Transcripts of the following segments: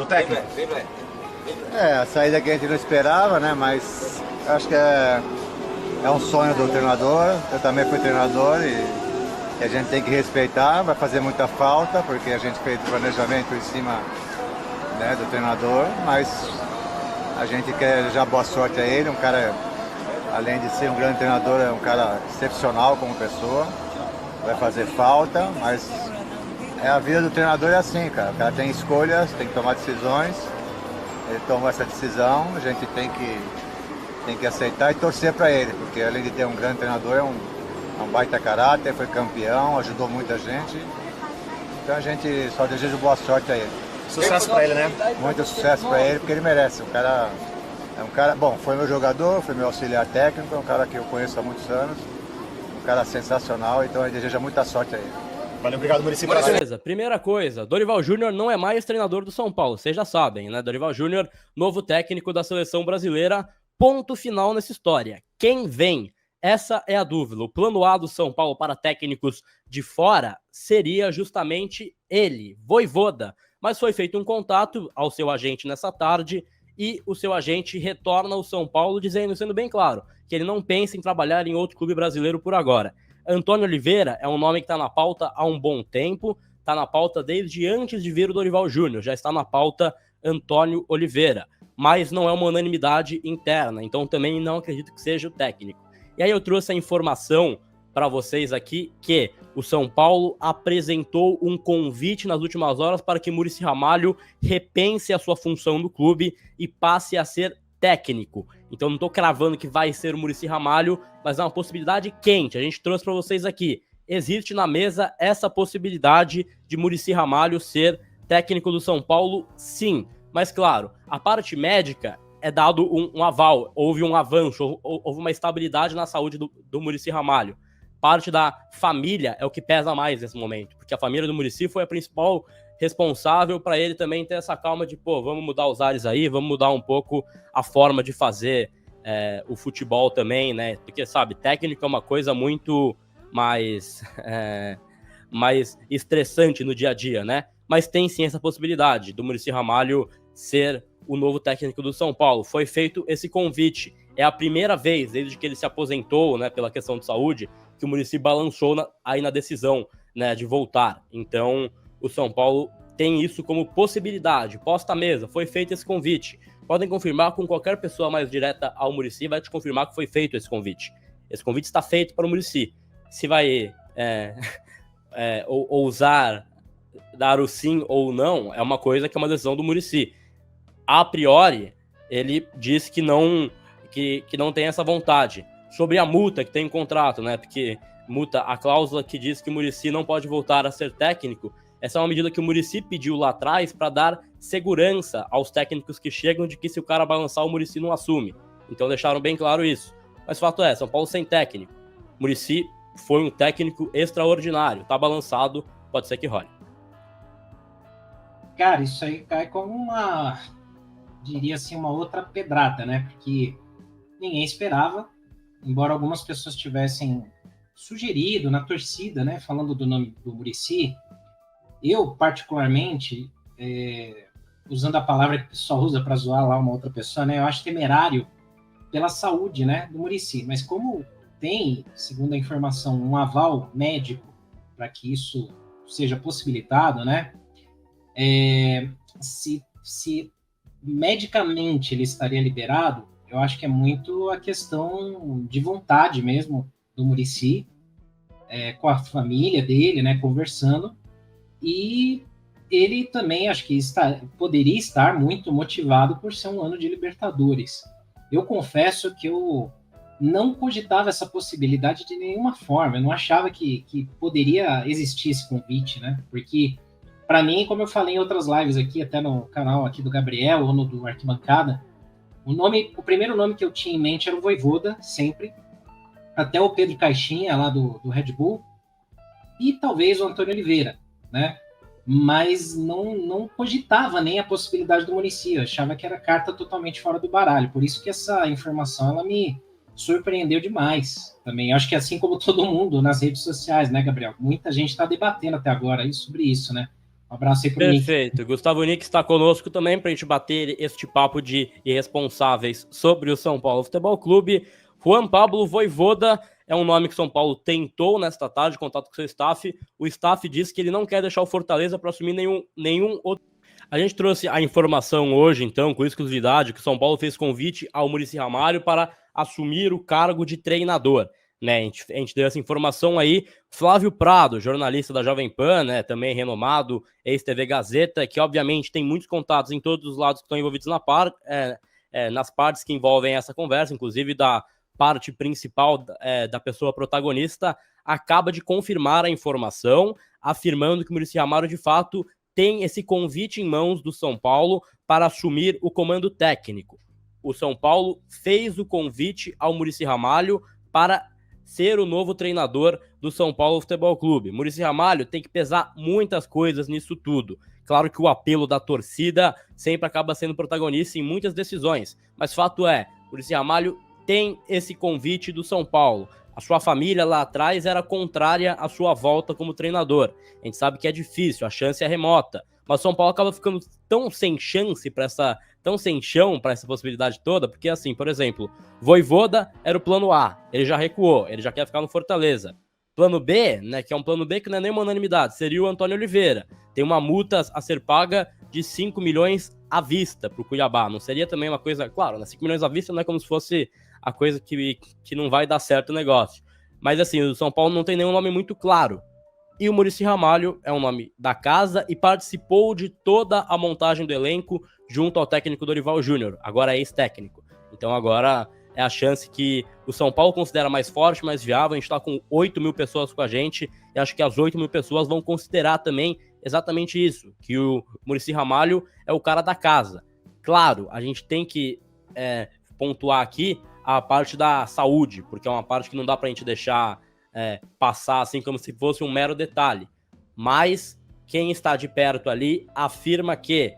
do técnico? A saída que a gente não esperava, né? Mas acho que é um sonho do treinador. Eu também fui treinador e a gente tem que respeitar. Vai fazer muita falta, porque a gente fez o planejamento em cima, né, do treinador, mas a gente quer desejar boa sorte a ele. Um cara, além de ser um grande treinador, é um cara excepcional como pessoa. Vai fazer falta, mas a vida do treinador é assim, cara. O cara tem escolhas, tem que tomar decisões. Ele tomou essa decisão, a gente tem que aceitar e torcer para ele, porque além de ter um grande treinador, é um baita caráter, foi campeão, ajudou muita gente. Então a gente só deseja boa sorte a ele. Sucesso para ele, né? Muito sucesso para ele, porque ele merece. É um cara, bom, foi meu jogador, foi meu auxiliar técnico, é um cara que eu conheço há muitos anos, um cara sensacional, então a gente deseja muita sorte a ele. Valeu, obrigado, Muricy. Beleza, primeira coisa, Dorival Júnior não é mais treinador do São Paulo, vocês já sabem, né? Dorival Júnior, novo técnico da seleção brasileira, ponto final nessa história. Quem vem? Essa é a dúvida. O plano A do São Paulo para técnicos de fora seria justamente ele, Vojvoda. Mas foi feito um contato ao seu agente nessa tarde e o seu agente retorna ao São Paulo sendo bem claro que ele não pensa em trabalhar em outro clube brasileiro por agora. Antônio Oliveira é um nome que está na pauta há um bom tempo, está na pauta desde antes de vir o Dorival Júnior, já está na pauta Antônio Oliveira, mas não é uma unanimidade interna, então também não acredito que seja o técnico. E aí eu trouxe a informação para vocês aqui que o São Paulo apresentou um convite nas últimas horas para que Muricy Ramalho repense a sua função no clube e passe a ser técnico. Então não estou cravando que vai ser o Muricy Ramalho, mas é uma possibilidade quente. A gente trouxe para vocês aqui. Existe na mesa essa possibilidade de Muricy Ramalho ser técnico do São Paulo? Sim. Mas claro, a parte médica é dado um aval, houve um avanço, houve uma estabilidade na saúde do Muricy Ramalho. Parte da família é o que pesa mais nesse momento, porque a família do Muricy foi a principal responsável para ele também ter essa calma de, vamos mudar os ares aí, vamos mudar um pouco a forma de fazer o futebol também, né? Porque, sabe, técnico é uma coisa muito mais estressante no dia a dia, né? Mas tem sim essa possibilidade do Muricy Ramalho ser o novo técnico do São Paulo. Foi feito esse convite. É a primeira vez, desde que ele se aposentou, né, pela questão de saúde, que o Muricy balançou aí na decisão, né, de voltar. Então, o São Paulo tem isso como possibilidade. Posta à mesa, foi feito esse convite. Podem confirmar com qualquer pessoa mais direta ao Muricy, vai te confirmar que foi feito esse convite. Esse convite está feito para o Muricy. Se vai ousar dar o sim ou não, é uma coisa que é uma decisão do Muricy. A priori, ele disse que não tem essa vontade. Sobre a multa que tem em contrato, né? Porque a cláusula que diz que o Muricy não pode voltar a ser técnico, essa é uma medida que o Muricy pediu lá atrás para dar segurança aos técnicos que chegam de que se o cara balançar, o Muricy não assume. Então deixaram bem claro isso. Mas o fato é, São Paulo sem técnico. Muricy foi um técnico extraordinário. Tá balançado, pode ser que role. Cara, isso aí cai como diria assim, uma outra pedrada, né? Porque ninguém esperava, embora algumas pessoas tivessem sugerido na torcida, né? Falando do nome do Muricy. Eu, particularmente, usando a palavra que o pessoal usa para zoar lá uma outra pessoa, né? Eu acho temerário pela saúde, né, do Muricy. Mas como tem, segundo a informação, um aval médico para que isso seja possibilitado, né? Se medicamente ele estaria liberado, eu acho que é muito a questão de vontade mesmo do Muricy, com a família dele, né, conversando. E ele também, acho que poderia estar muito motivado por ser um ano de Libertadores. Eu confesso que eu não cogitava essa possibilidade de nenhuma forma. Eu não achava que poderia existir esse convite, né? Porque, para mim, como eu falei em outras lives aqui, até no canal aqui do Gabriel ou no do Arquibancada, o primeiro nome que eu tinha em mente era o Vojvoda, sempre. Até o Pedro Caixinha, lá do Red Bull. E talvez o Antônio Oliveira, né? Mas não cogitava nem a possibilidade do Muricy. Eu achava que era carta totalmente fora do baralho. Por isso que essa informação ela me surpreendeu demais. Também acho que assim como todo mundo nas redes sociais, né, Gabriel? Muita gente está debatendo até agora sobre isso, né? Um abraço aí pro Nick. Perfeito. Gustavo Nick está conosco também para a gente bater este papo de irresponsáveis sobre o São Paulo Futebol Clube. Juan Pablo Vojvoda é um nome que São Paulo tentou nesta tarde, contato com seu staff. O staff disse que ele não quer deixar o Fortaleza para assumir nenhum outro. A gente trouxe a informação hoje, então, com exclusividade, que o São Paulo fez convite ao Muricy Ramalho para assumir o cargo de treinador. Né, a gente deu essa informação aí. Flávio Prado, jornalista da Jovem Pan, né, também renomado, ex-TV Gazeta, que obviamente tem muitos contatos em todos os lados que estão envolvidos nas partes que envolvem essa conversa, inclusive da parte principal da pessoa protagonista, acaba de confirmar a informação, afirmando que o Muricy Ramalho, de fato, tem esse convite em mãos do São Paulo para assumir o comando técnico. O São Paulo fez o convite ao Muricy Ramalho para ser o novo treinador do São Paulo Futebol Clube. Muricy Ramalho tem que pesar muitas coisas nisso tudo. Claro que o apelo da torcida sempre acaba sendo protagonista em muitas decisões, mas fato é, Muricy Ramalho tem esse convite do São Paulo. A sua família lá atrás era contrária à sua volta como treinador. A gente sabe que é difícil, a chance é remota, mas o São Paulo acaba ficando tão sem chance tão sem chão para essa possibilidade toda, porque assim, por exemplo, Vojvoda era o plano A, ele já recuou, ele já quer ficar no Fortaleza. Plano B, né, que é um plano B que não é nem uma unanimidade, seria o Antônio Oliveira. Tem uma multa a ser paga de 5 milhões à vista para o Cuiabá. Não seria também uma coisa, claro, né, 5 milhões à vista não é como se fosse a coisa que não vai dar certo o negócio. Mas assim, o São Paulo não tem nenhum nome muito claro. E o Muricy Ramalho é um nome da casa e participou de toda a montagem do elenco junto ao técnico Dorival Júnior, agora ex-técnico. Então agora é a chance que o São Paulo considera mais forte, mais viável. A gente está com 8 mil pessoas com a gente e acho que as 8 mil pessoas vão considerar também exatamente isso, que o Muricy Ramalho é o cara da casa. Claro, a gente tem que pontuar aqui a parte da saúde, porque é uma parte que não dá para a gente deixar passar assim como se fosse um mero detalhe. Mas quem está de perto ali afirma que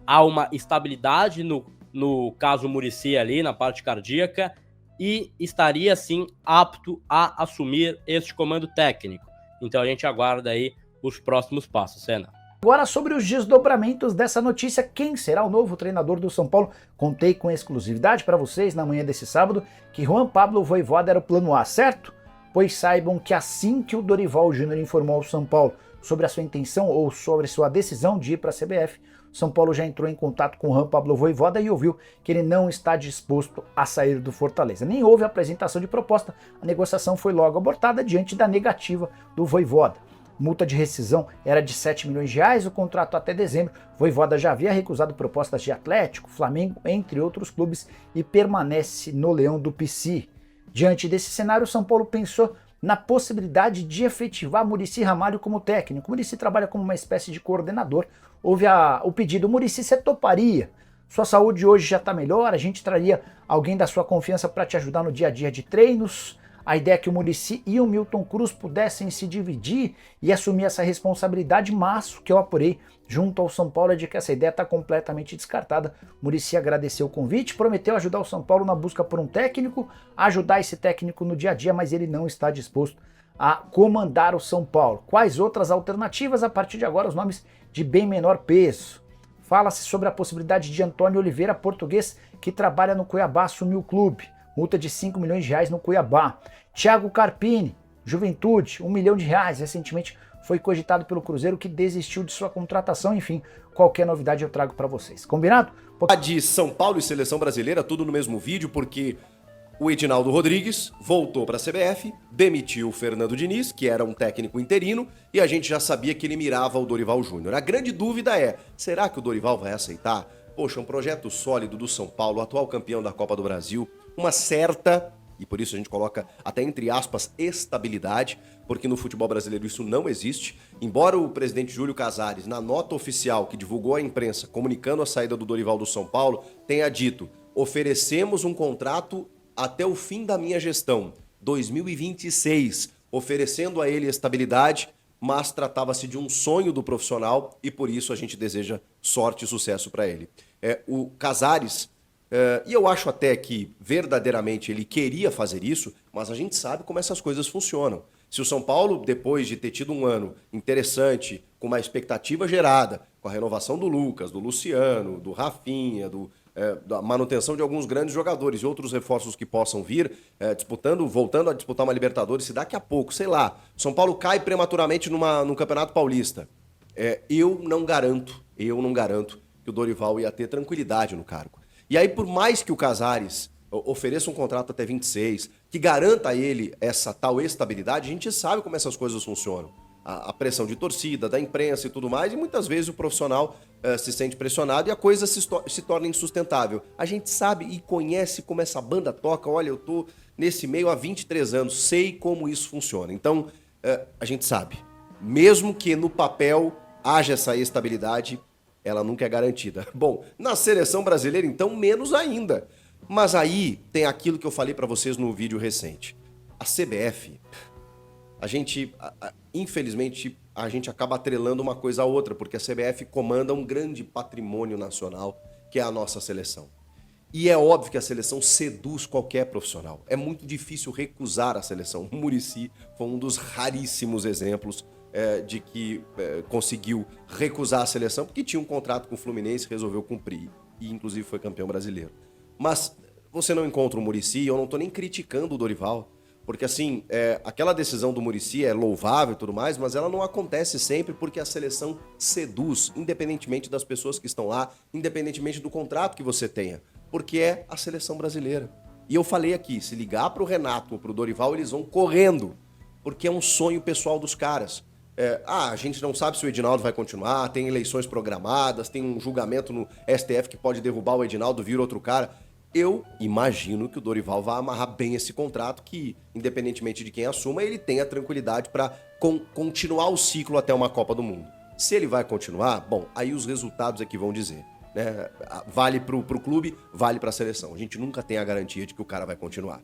há uma estabilidade no caso Muricy ali, na parte cardíaca, e estaria sim apto a assumir este comando técnico. Então a gente aguarda aí os próximos passos, Senna. Agora sobre os desdobramentos dessa notícia, quem será o novo treinador do São Paulo? Contei com exclusividade para vocês na manhã desse sábado que Juan Pablo Vojvoda era o plano A, certo? Pois saibam que assim que o Dorival Júnior informou ao São Paulo sobre a sua intenção ou sobre sua decisão de ir para a CBF, São Paulo já entrou em contato com o Juan Pablo Vojvoda e ouviu que ele não está disposto a sair do Fortaleza. Nem houve apresentação de proposta, a negociação foi logo abortada diante da negativa do Vojvoda. Multa de rescisão era de 7 milhões de reais, o contrato até dezembro. Vojvoda já havia recusado propostas de Atlético, Flamengo, entre outros clubes, e permanece no Leão do Pici. Diante desse cenário, o São Paulo pensou na possibilidade de efetivar Muricy Ramalho como técnico. Muricy trabalha como uma espécie de coordenador. Houve o pedido: Muricy, você toparia? Sua saúde hoje já está melhor, a gente traria alguém da sua confiança para te ajudar no dia a dia de treinos. A ideia é que o Muricy e o Milton Cruz pudessem se dividir e assumir essa responsabilidade, mas o que eu apurei junto ao São Paulo é de que essa ideia está completamente descartada. Muricy agradeceu o convite, prometeu ajudar o São Paulo na busca por um técnico, ajudar esse técnico no dia a dia, mas ele não está disposto a comandar o São Paulo. Quais outras alternativas? A partir de agora, os nomes de bem menor peso. Fala-se sobre a possibilidade de Antônio Oliveira, português, que trabalha no Cuiabá, assumir o clube. Multa de 5 milhões de reais no Cuiabá. Thiago Carpini, Juventude, 1 milhão de reais. Recentemente foi cogitado pelo Cruzeiro, que desistiu de sua contratação. Enfim, qualquer novidade eu trago para vocês. Combinado? De São Paulo e Seleção Brasileira, tudo no mesmo vídeo, porque o Edinaldo Rodrigues voltou para a CBF, demitiu o Fernando Diniz, que era um técnico interino, e a gente já sabia que ele mirava o Dorival Júnior. A grande dúvida é, será que o Dorival vai aceitar? Poxa, um projeto sólido do São Paulo, atual campeão da Copa do Brasil, uma certa, e por isso a gente coloca até entre aspas, estabilidade, porque no futebol brasileiro isso não existe. Embora o presidente Júlio Casares, na nota oficial que divulgou à imprensa, comunicando a saída do Dorival do São Paulo, tenha dito: oferecemos um contrato até o fim da minha gestão, 2026, oferecendo a ele estabilidade, mas tratava-se de um sonho do profissional e por isso a gente deseja sorte e sucesso para ele. O Casares, e eu acho até que verdadeiramente ele queria fazer isso, mas a gente sabe como essas coisas funcionam. Se o São Paulo, depois de ter tido um ano interessante, com uma expectativa gerada, com a renovação do Lucas, do Luciano, do Rafinha, da manutenção de alguns grandes jogadores e outros reforços que possam vir, voltando a disputar uma Libertadores, se daqui a pouco, sei lá, São Paulo cai prematuramente num Campeonato Paulista, eu não garanto que o Dorival ia ter tranquilidade no cargo. E aí, por mais que o Casares ofereça um contrato até 26, que garanta a ele essa tal estabilidade, a gente sabe como essas coisas funcionam. A pressão de torcida, da imprensa e tudo mais, e muitas vezes o profissional se sente pressionado e a coisa se torna insustentável. A gente sabe e conhece como essa banda toca. Olha, eu tô nesse meio há 23 anos, sei como isso funciona. Então, a gente sabe. Mesmo que no papel haja essa estabilidade, ela nunca é garantida. Bom, na seleção brasileira, então, menos ainda. Mas aí tem aquilo que eu falei para vocês no vídeo recente. A CBF... infelizmente, a gente acaba atrelando uma coisa a outra, porque a CBF comanda um grande patrimônio nacional, que é a nossa seleção. E é óbvio que a seleção seduz qualquer profissional. É muito difícil recusar a seleção. O Muricy foi um dos raríssimos exemplos de que conseguiu recusar a seleção, porque tinha um contrato com o Fluminense, resolveu cumprir, e inclusive foi campeão brasileiro. Mas você não encontra o Muricy, eu não estou nem criticando o Dorival, porque assim, aquela decisão do Muricy é louvável e tudo mais, mas ela não acontece sempre porque a seleção seduz, independentemente das pessoas que estão lá, independentemente do contrato que você tenha, porque é a seleção brasileira. E eu falei aqui, se ligar para o Renato ou para o Dorival, eles vão correndo, porque é um sonho pessoal dos caras. A gente não sabe se o Edinaldo vai continuar, tem eleições programadas, tem um julgamento no STF que pode derrubar o Edinaldo, vir outro cara. Eu imagino que o Dorival vai amarrar bem esse contrato, que, independentemente de quem assuma, ele tenha tranquilidade para continuar o ciclo até uma Copa do Mundo. Se ele vai continuar, bom, aí os resultados é que vão dizer, né? Vale pro clube, vale pra seleção. A gente nunca tem a garantia de que o cara vai continuar.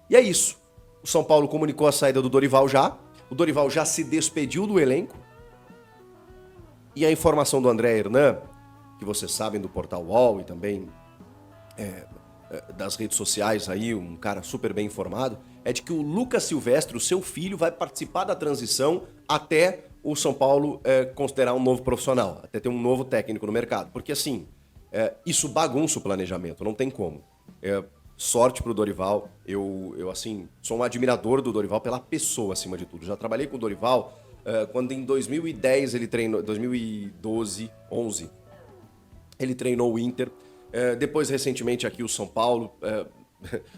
E é isso. O São Paulo comunicou a saída do Dorival já. O Dorival já se despediu do elenco. E a informação do André Hernan, que vocês sabem do Portal UOL e também das redes sociais aí, um cara super bem informado, é de que o Lucas Silvestre, o seu filho, vai participar da transição até o São Paulo considerar um novo profissional, até ter um novo técnico no mercado. Porque assim, isso bagunça o planejamento, não tem como. Sorte pro Dorival, eu assim, sou um admirador do Dorival pela pessoa acima de tudo. Já trabalhei com o Dorival quando em 2010 ele treinou, 2012, 11, ele treinou o Inter. Depois, recentemente, aqui o São Paulo,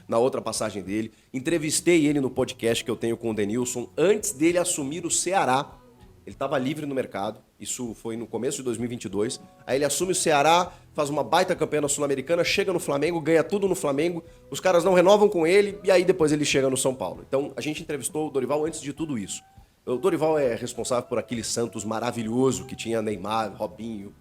na outra passagem dele. Entrevistei ele no podcast que eu tenho com o Denilson, antes dele assumir o Ceará. Ele estava livre no mercado, isso foi no começo de 2022. Aí ele assume o Ceará, faz uma baita campanha na Sul-Americana, chega no Flamengo, ganha tudo no Flamengo, os caras não renovam com ele, e aí depois ele chega no São Paulo. Então, a gente entrevistou o Dorival antes de tudo isso. O Dorival é responsável por aquele Santos maravilhoso que tinha Neymar, Robinho,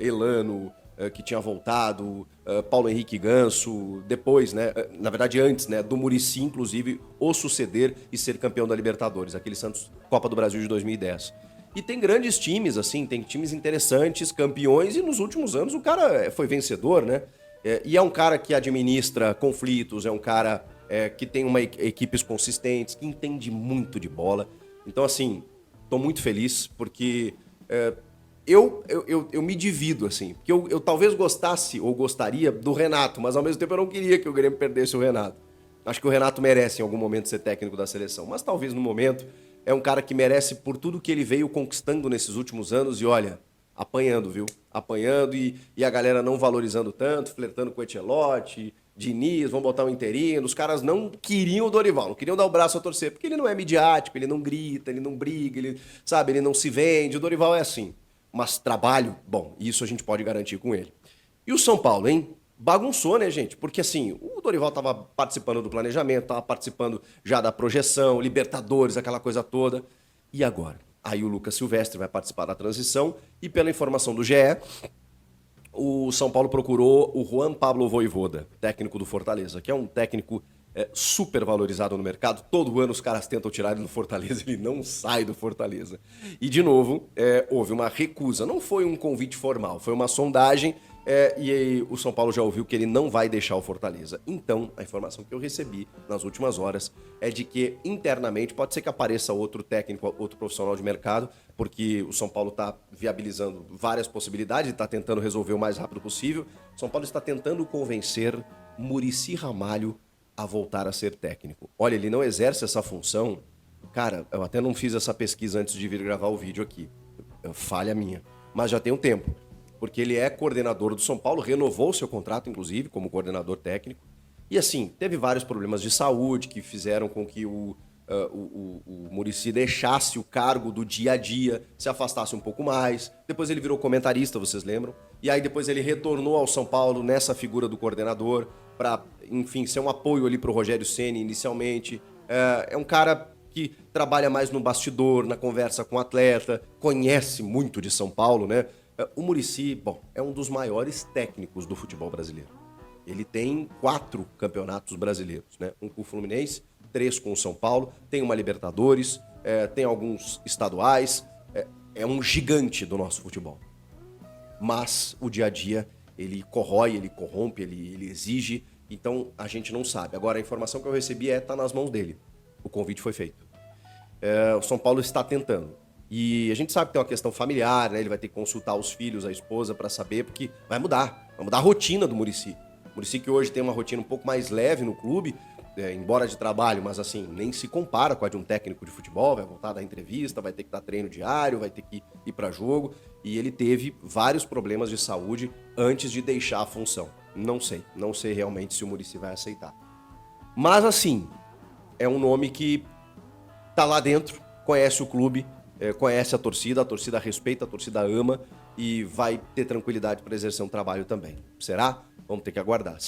Elano, que tinha voltado, Paulo Henrique Ganso, depois, né, na verdade antes, né, do Muricy, inclusive, o suceder e ser campeão da Libertadores, aquele Santos Copa do Brasil de 2010. E tem grandes times, assim, tem times interessantes, campeões, e nos últimos anos o cara foi vencedor, né? E é um cara que administra conflitos, é um cara que tem equipes consistentes, que entende muito de bola. Então, assim, tô muito feliz, porque... Eu me divido, assim, porque eu talvez gostasse ou gostaria do Renato, mas ao mesmo tempo eu não queria que o Grêmio perdesse o Renato. Acho que o Renato merece em algum momento ser técnico da seleção, mas talvez no momento é um cara que merece por tudo que ele veio conquistando nesses últimos anos e olha, apanhando, viu? Apanhando e a galera não valorizando tanto, flertando com o Ancelotti, Diniz, vão botar um interino. Os caras não queriam o Dorival, não queriam dar o braço a torcer, porque ele não é midiático, ele não grita, ele não briga, ele, sabe, ele não se vende. O Dorival é assim. Mas trabalho, bom, isso a gente pode garantir com ele. E o São Paulo, hein? Bagunçou, né, gente? Porque assim, o Dorival estava participando do planejamento, estava participando já da projeção, Libertadores, aquela coisa toda. E agora? Aí o Lucas Silvestre vai participar da transição e pela informação do GE, o São Paulo procurou o Juan Pablo Vojvoda, técnico do Fortaleza, que é um técnico super valorizado no mercado. Todo ano os caras tentam tirar ele do Fortaleza, ele não sai do Fortaleza. E, de novo, houve uma recusa. Não foi um convite formal, foi uma sondagem e aí o São Paulo já ouviu que ele não vai deixar o Fortaleza. Então, a informação que eu recebi nas últimas horas é de que, internamente, pode ser que apareça outro técnico, outro profissional de mercado, porque o São Paulo está viabilizando várias possibilidades e está tentando resolver o mais rápido possível. O São Paulo está tentando convencer Muricy Ramalho a voltar a ser técnico. Olha, ele não exerce essa função. Cara, eu até não fiz essa pesquisa antes de vir gravar o vídeo aqui. Falha minha. Mas já tem um tempo. Porque ele é coordenador do São Paulo, renovou seu contrato, inclusive, como coordenador técnico. E assim, teve vários problemas de saúde que fizeram com que o Muricy deixasse o cargo do dia a dia, se afastasse um pouco mais. Depois ele virou comentarista, vocês lembram? E aí depois ele retornou ao São Paulo nessa figura do coordenador para, enfim, ser um apoio ali para o Rogério Ceni inicialmente. É um cara que trabalha mais no bastidor, na conversa com o atleta, conhece muito de São Paulo, né? O Muricy, bom, é um dos maiores técnicos do futebol brasileiro. Ele tem 4 campeonatos brasileiros, né? Um com o Fluminense, 3 com o São Paulo, tem uma Libertadores, tem alguns estaduais, é um gigante do nosso futebol. Mas o dia a dia, ele corrói, ele corrompe, ele exige, então a gente não sabe. Agora, a informação que eu recebi tá nas mãos dele. O convite foi feito. O São Paulo está tentando. E a gente sabe que tem uma questão familiar, né? Ele vai ter que consultar os filhos, a esposa, para saber, porque vai mudar a rotina do Muricy. O Muricy que hoje tem uma rotina um pouco mais leve no clube, embora de trabalho, mas assim, nem se compara com a de um técnico de futebol, vai voltar a dar entrevista, vai ter que dar treino diário, vai ter que ir para jogo, e ele teve vários problemas de saúde antes de deixar a função. Não sei realmente se o Muricy vai aceitar. Mas assim, é um nome que tá lá dentro, conhece o clube, conhece a torcida respeita, a torcida ama e vai ter tranquilidade para exercer um trabalho também. Será? Vamos ter que aguardar.